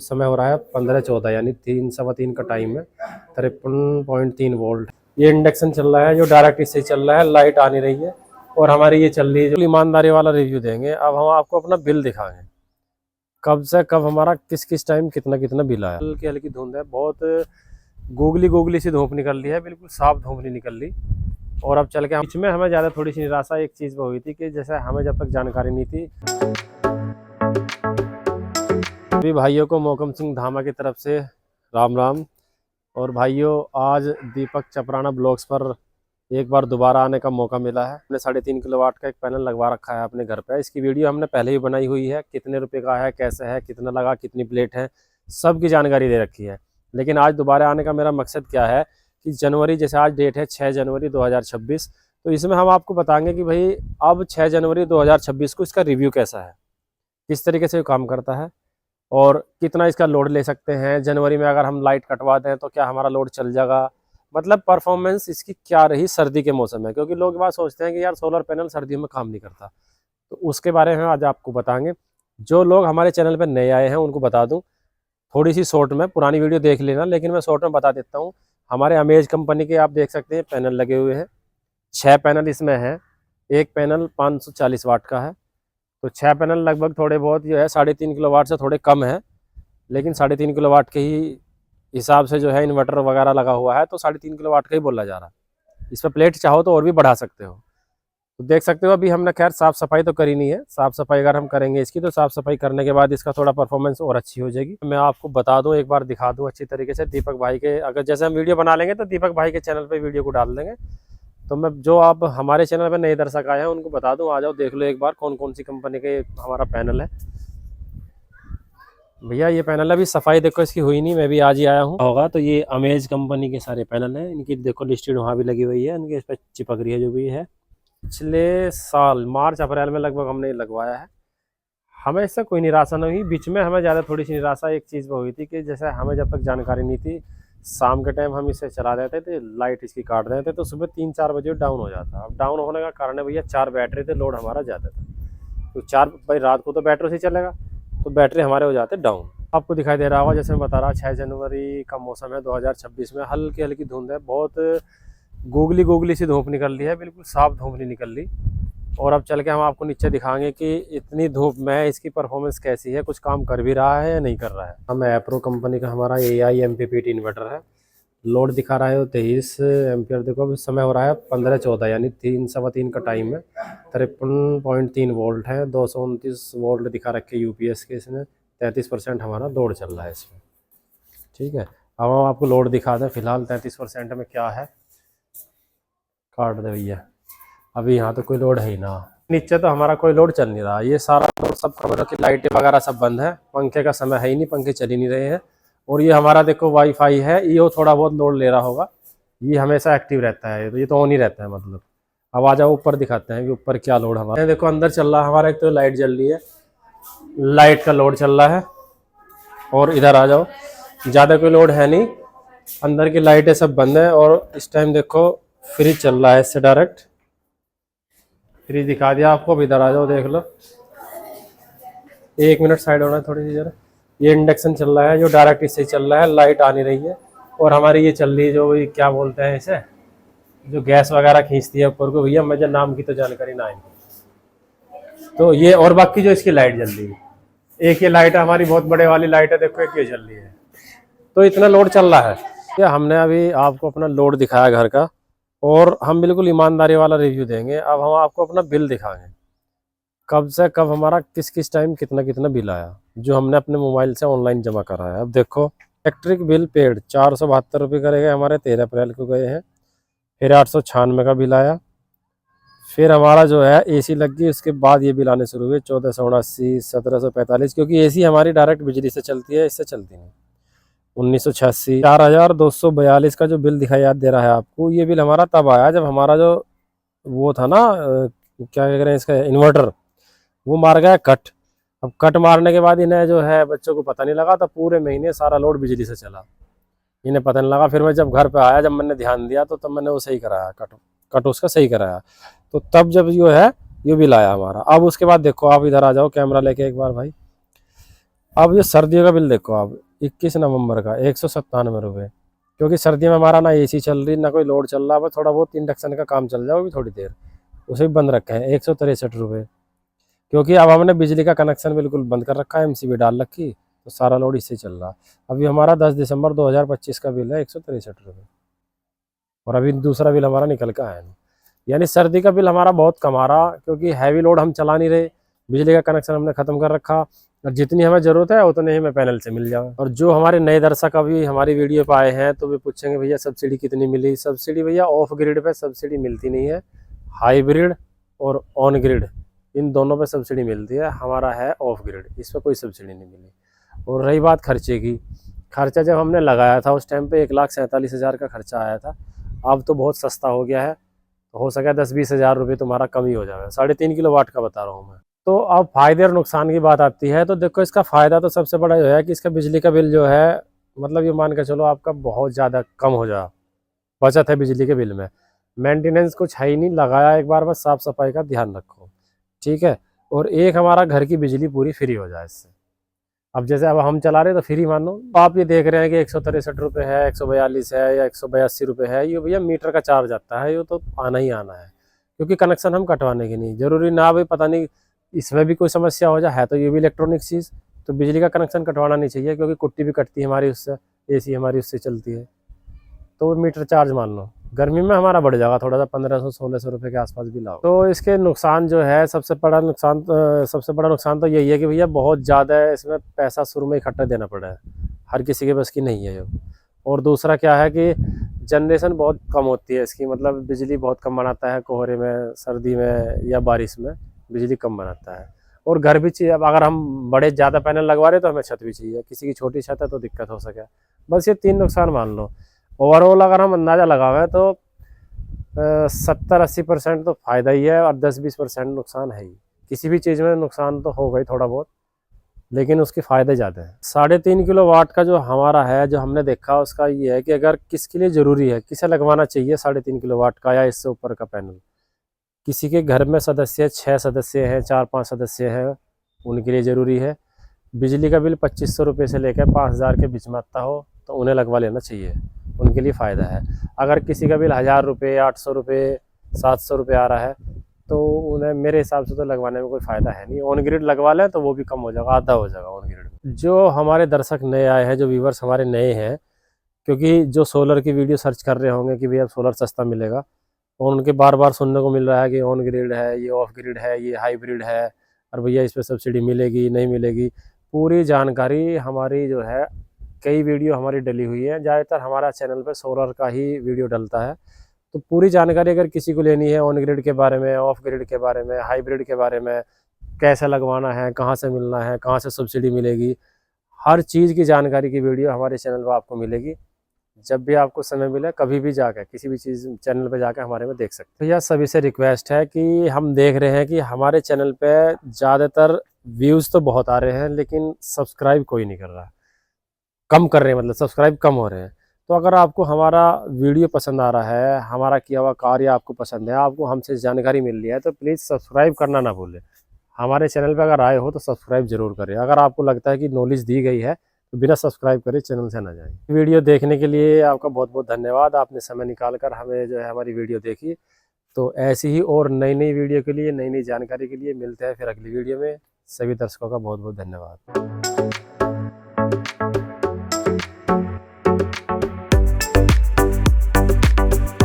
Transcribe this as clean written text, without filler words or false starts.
समय हो रहा है 15-14 यानी 3 सवा 3 का टाइम है। 53.3 वोल्ट ये इंडक्शन चल रहा है जो डायरेक्ट इससे चल रहा है। लाइट आ नहीं रही है और हमारी ये चल रही है। जो ईमानदारी वाला रिव्यू देंगे। अब हम आपको अपना बिल दिखाएंगे कब से कब हमारा किस किस टाइम कितना कितना बिल आया। हल्की हल्की धुंध है, बहुत गोगली गोगली सी धूप निकल रही है, बिल्कुल साफ धूप नहीं निकल रही। और अब चल के बीच में हमें ज़्यादा थोड़ी सी निराशा एक चीज़ पर हुई थी कि जैसे हमें जब तक जानकारी नहीं थी। सभी भाइयों को मोहकम सिंह धामा की तरफ से राम राम। और भाइयों, आज दीपक चपराना ब्लॉग्स पर एक बार दोबारा आने का मौका मिला है। हमने 3.5 किलोवाट का एक पैनल लगवा रखा है अपने घर पे। इसकी वीडियो हमने पहले ही बनाई हुई है, कितने रुपए का है, कैसे है, कितना लगा, कितनी प्लेट है, सब की जानकारी दे रखी है। लेकिन आज दोबारा आने का मेरा मकसद क्या है कि जनवरी, जैसे आज डेट है 6 जनवरी 2026, तो इसमें हम आपको बताएंगे कि भाई अब 6 जनवरी 2026 को इसका रिव्यू कैसा है, किस तरीके से काम करता है और कितना इसका लोड ले सकते हैं। जनवरी में अगर हम लाइट कटवा दें तो क्या हमारा लोड चल जाएगा, मतलब परफॉर्मेंस इसकी क्या रही सर्दी के मौसम में। क्योंकि लोग बात सोचते हैं कि यार सोलर पैनल सर्दियों में काम नहीं करता, तो उसके बारे में आज आपको बताएंगे। जो लोग हमारे चैनल पर नए आए हैं उनको बता दूं, थोड़ी सी शॉर्ट में, पुरानी वीडियो देख लेना, लेकिन मैं शॉर्ट में बता देता हूँ। हमारे अमेज कंपनी के आप देख सकते हैं पैनल लगे हुए हैं। 6 पैनल इसमें हैं। एक पैनल 540 वाट का है, तो 6 पैनल लगभग थोड़े बहुत जो है 3.5 किलोवाट से थोड़े कम है, लेकिन 3.5 किलोवाट के ही हिसाब से जो है इन्वर्टर वगैरह लगा हुआ है, तो 3.5 किलोवाट का ही बोला जा रहा है। इस पर प्लेट चाहो तो और भी बढ़ा सकते हो। तो देख सकते हो अभी हमने खैर साफ़ सफाई तो करी नहीं है। साफ़ सफाई अगर हम करेंगे इसकी, तो साफ़ सफाई करने के बाद इसका थोड़ा परफॉर्मेंस और अच्छी हो जाएगी। मैं आपको बता दूं, एक बार दिखा दूं अच्छी तरीके से। दीपक भाई के, अगर जैसे हम वीडियो बना लेंगे तो दीपक भाई के चैनल पे वीडियो को डाल देंगे। तो मैं जो आप हमारे चैनल पे नए दर्शक आए हैं उनको बता दूं, आ जाओ देख लो एक बार कौन कौन सी कंपनी के हमारा पैनल है। भैया ये पैनल अभी सफाई देखो इसकी हुई नहीं, मैं भी आज ही आया हूँ होगा। तो ये अमेज कंपनी के सारे पैनल हैं, इनकी देखो लिस्टेड वहाँ भी लगी हुई है, इनके इस पर चिपक रही है जो भी है। पिछले साल मार्च अप्रैल में लगभग हमने लगवाया है। हमें इससे कोई निराशा नहीं हुई। बीच में हमें ज़्यादा थोड़ी सी निराशा एक चीज़ पर हुई थी कि जैसे हमें जब तक जानकारी नहीं थी, शाम के टाइम हम इसे चला देते थे, लाइट इसकी काट देते तो सुबह 3-4 बजे डाउन हो जाता। अब डाउन होने का कारण है भैया 4 बैटरी थे, लोड हमारा ज़्यादा था। तो 4 भाई रात को तो बैटरी से चलेगा, तो बैटरी हमारे हो जाते डाउन। आपको दिखाई दे रहा होगा, जैसे मैं बता रहा 6 जनवरी का मौसम है 2026 में। हल्की हल्की धुंध है, बहुत गोगली गोगली सी धूप निकल रही है, बिल्कुल साफ धूप नहीं निकल रही। और अब चल के हम आपको नीचे दिखाएंगे कि इतनी धूप में इसकी परफॉर्मेंस कैसी है, कुछ काम कर भी रहा है या नहीं कर रहा है। हम एप्रो कंपनी का हमारा AI MPPT इन्वर्टर है। लोड दिखा रहा है 23 एम्पियर। देखो अभी समय हो रहा है 15-14 यानी 3 सवा 3 का टाइम है। 53.3 वोल्ट है। 229 वोल्ट दिखा रखे UPS के। इसमें 33% हमारा लोड चल रहा है इसमें। ठीक है, अब हम आपको लोड दिखा दें फिलहाल 33% में क्या है। काट दे भैया, अभी यहाँ तो कोई लोड है ही ना। नीचे तो हमारा कोई लोड चल नहीं रहा। ये सारा लोड सब कमरों की लाइटें वगैरह सब बंद है, पंखे का समय है ही नहीं, पंखे चल ही नहीं रहे हैं। और ये हमारा देखो वाईफाई है, ये थोड़ा बहुत लोड ले रहा होगा, ये हमेशा एक्टिव रहता है, ये तो ऑन ही रहता है मतलब। अब आ जाओ ऊपर दिखाते हैं कि ऊपर क्या लोड हमारा देखो अंदर चल रहा है हमारा। एक तो लाइट जल रही है, लाइट का लोड चल रहा है। और इधर आ जाओ, ज़्यादा कोई लोड है नहीं, अंदर की लाइटें सब बंद है। और इस टाइम देखो फ्रिज चल रहा है, इससे डायरेक्ट फ्रिज दिखा दिया आपको। अब इधर आ जाओ देख लो। 1 मिनट साइड होना है थोड़ी सी जरा। ये इंडक्शन चल रहा है जो डायरेक्ट इससे चल रहा है, लाइट आ नहीं रही है। और हमारी ये चल रही है जो क्या बोलते हैं इसे, जो गैस वगैरह खींचती है ऊपर को। भैया मुझे नाम की तो जानकारी ना है। तो ये और बाकी जो इसकी लाइट जल रही है, एक ये लाइट है हमारी बहुत बड़े वाली लाइट है, देखो एक ये जल रही है। तो इतना लोड चल रहा है। क्या हमने अभी आपको अपना लोड दिखाया घर का, और हम बिल्कुल ईमानदारी वाला रिव्यू देंगे। अब हम आपको अपना बिल दिखाएंगे कब से कब हमारा किस किस टाइम कितना कितना बिल आया, जो हमने अपने मोबाइल से ऑनलाइन जमा करा है। अब देखो इलेक्ट्रिक बिल पेड 472 रुपये करेंगे हमारे 13 अप्रैल को गए हैं। फिर 896 का बिल आया। फिर हमारा जो है AC लग गई, उसके बाद ये बिल आने शुरू हुए 1479, 1745, क्योंकि AC हमारी डायरेक्ट बिजली से चलती है, इससे चलती नहीं। 1986, 4242 का जो बिल दिखाई याद दे रहा है आपको, ये बिल हमारा तब आया जब हमारा जो वो था ना, क्या कह रहे हैं इसका, इन्वर्टर, वो मार गया कट। अब कट मारने के बाद इन्हें जो है बच्चों को पता नहीं लगा, तो पूरे महीने सारा लोड बिजली से चला, इन्हें पता नहीं लगा। फिर मैं जब घर पे आया, जब मैंने ध्यान दिया, तो तब मैंने वो सही कराया, कट उसका सही कराया। तो तब जब जो है ये बिल आया हमारा। अब उसके बाद देखो आप इधर आ जाओ कैमरा लेके एक बार भाई। अब ये सर्दियों का बिल देखो आप, 21 नवंबर का 197 रुपये, क्योंकि सर्दियों में हमारा ना एसी चल रही ना कोई लोड चल रहा, बस थोड़ा बहुत इंडक्शन का काम चल जाए वो भी थोड़ी देर, उसे भी बंद रखे हैं 163 रुपये। क्योंकि अब हमने बिजली का कनेक्शन बिल्कुल बंद कर रखा है, एमसीबी डाल रखी, तो सारा लोड इससे चल रहा। अभी हमारा 10 दिसंबर 2025 का बिल है 163 रुपये, और अभी दूसरा बिल हमारा निकल का है। यानी सर्दी का बिल हमारा बहुत कम आ रहा, क्योंकि हैवी लोड हम चला नहीं रहे, बिजली का कनेक्शन हमने ख़त्म कर रखा, और जितनी हमें ज़रूरत है उतने ही हमें पैनल से मिल जाए। और जो हमारे नए दर्शक अभी हमारी वीडियो पे आए हैं तो वे पूछेंगे भैया सब्सिडी कितनी मिली। सब्सिडी भैया ऑफ ग्रिड पे सब्सिडी मिलती नहीं है, हाइब्रिड और ऑन ग्रिड इन दोनों पे सब्सिडी मिलती है, हमारा है ऑफ ग्रिड, इस पर कोई सब्सिडी नहीं मिली। और रही बात खर्चे की, खर्चा जब हमने लगाया था उस टाइम पे 1,47,000 का खर्चा आया था। अब तो बहुत सस्ता हो गया है, तो हो सके 10-20 हज़ार रुपये तुम्हारा कम ही हो जाएगा। 3.5 किलोवाट का बता रहा हूँ मैं। तो अब फायदे और नुकसान की बात आती है, तो देखो इसका फ़ायदा तो सबसे बड़ा जो है कि इसका बिजली का बिल जो है, मतलब ये मान के चलो आपका बहुत ज़्यादा कम हो जाए, बचत है बिजली के बिल में। मेंटेनेंस कुछ है ही नहीं, लगाया एक बार, बस साफ़ सफाई का ध्यान रखो, ठीक है। और एक हमारा घर की बिजली पूरी फ्री हो जाए इससे। अब जैसे अब हम चला रहे हैं तो फ्री मानो, तो आप ये देख रहे हैं कि 163 रुपये है, 142 है या 182 रुपये है, ये भैया मीटर का चार्ज आता है, ये तो आना ही आना है, क्योंकि कनेक्शन हम कटवाने की नहीं जरूरी ना भाई, पता नहीं इसमें भी कोई समस्या हो जाए, है तो ये भी इलेक्ट्रॉनिक चीज़, तो बिजली का कनेक्शन कटवाना नहीं चाहिए, क्योंकि कुट्टी भी कटती है हमारी उससे, एसी हमारी उससे चलती है, तो वो मीटर चार्ज मान लो गर्मी में हमारा बढ़ जाएगा थोड़ा सा, 1500-1600 रुपये के आसपास भी लाओ। तो इसके नुकसान जो है, सबसे बड़ा नुकसान तो यही है कि भैया बहुत ज़्यादा है, इसमें पैसा शुरू में इकट्ठा देना पड़ा है, हर किसी के बस की नहीं है ये। और दूसरा क्या है कि जनरेशन बहुत कम होती है इसकी, मतलब बिजली बहुत कम बनाता है, कोहरे में, सर्दी में या बारिश में बिजली कम बनाता है। और घर भी चाहिए, अब अगर हम बड़े ज़्यादा पैनल लगवा रहे तो हमें छत भी चाहिए, किसी की छोटी छत है तो दिक्कत हो सके। बस ये 3 नुकसान मान लो। ओवरऑल अगर हम अंदाज़ा लगावें तो 70-80% तो फ़ायदा ही है, और 10-20% नुकसान है ही। किसी भी चीज़ में नुकसान तो होगा ही थोड़ा बहुत, लेकिन उसके फ़ायदे ज़्यादा हैं। 3.5 किलोवाट का जो हमारा है, जो हमने देखा उसका ये है कि अगर किसके लिए ज़रूरी है, किसे लगवाना चाहिए 3.5 किलोवाट का या इससे ऊपर का पैनल। किसी के घर में सदस्य 6 सदस्य हैं, 4-5 सदस्य हैं, उनके लिए ज़रूरी है। बिजली का बिल 2500 रुपये से लेकर 5000 के बीच में आता हो तो उन्हें लगवा लेना चाहिए, उनके लिए फ़ायदा है। अगर किसी का बिल 1000 रुपये, 800 रुपये, 700 रुपये आ रहा है तो उन्हें मेरे हिसाब से तो लगवाने में कोई फ़ायदा है नहीं। ऑन ग्रिड लगवा लें तो वो भी कम हो जाएगा, आधा हो जाएगा ऑन ग्रिड में। जो हमारे दर्शक नए आए हैं, जो व्यूवर्स हमारे नए हैं, क्योंकि जो सोलर की वीडियो सर्च कर रहे होंगे कि भैया सोलर सस्ता मिलेगा, और उनके बार बार सुनने को मिल रहा है कि ऑन ग्रिड है, ये ऑफ ग्रिड है, ये हाइब्रिड है, और भैया इस पर सब्सिडी मिलेगी नहीं मिलेगी। पूरी जानकारी हमारी जो है, कई वीडियो हमारी डली हुई है, ज़्यादातर हमारा चैनल पे सोलर का ही वीडियो डलता है। तो पूरी जानकारी अगर किसी को लेनी है, ऑन ग्रिड के बारे में, ऑफ ग्रिड के बारे में, हाइब्रिड के बारे में, कैसे लगवाना है, कहाँ से मिलना है, कहाँ से सब्सिडी मिलेगी, हर चीज़ की जानकारी की वीडियो हमारे चैनल पर आपको मिलेगी। जब भी आपको समय मिले, कभी भी जाकर किसी भी चीज़ चैनल पे जाकर हमारे में देख सकते हैं। भैया सभी से रिक्वेस्ट है कि हम देख रहे हैं कि हमारे चैनल पे ज़्यादातर व्यूज़ तो बहुत आ रहे हैं, लेकिन सब्सक्राइब कोई नहीं कर रहा, कम कर रहे हैं, मतलब सब्सक्राइब कम हो रहे हैं। तो अगर आपको हमारा वीडियो पसंद आ रहा है, हमारा किया हुआ कार्य आपको पसंद है, आपको हमसे जानकारी मिल रही है, तो प्लीज़ सब्सक्राइब करना ना भूलें। हमारे चैनल पे अगर आए हो तो सब्सक्राइब ज़रूर करें। अगर आपको लगता है कि नॉलेज दी गई है तो बिना सब्सक्राइब करे चैनल से ना जाएं। वीडियो देखने के लिए आपका बहुत बहुत धन्यवाद, आपने समय निकाल कर हमें जो है हमारी वीडियो देखी। तो ऐसी ही और नई नई वीडियो के लिए, नई नई जानकारी के लिए मिलते हैं फिर अगली वीडियो में। सभी दर्शकों का बहुत बहुत धन्यवाद।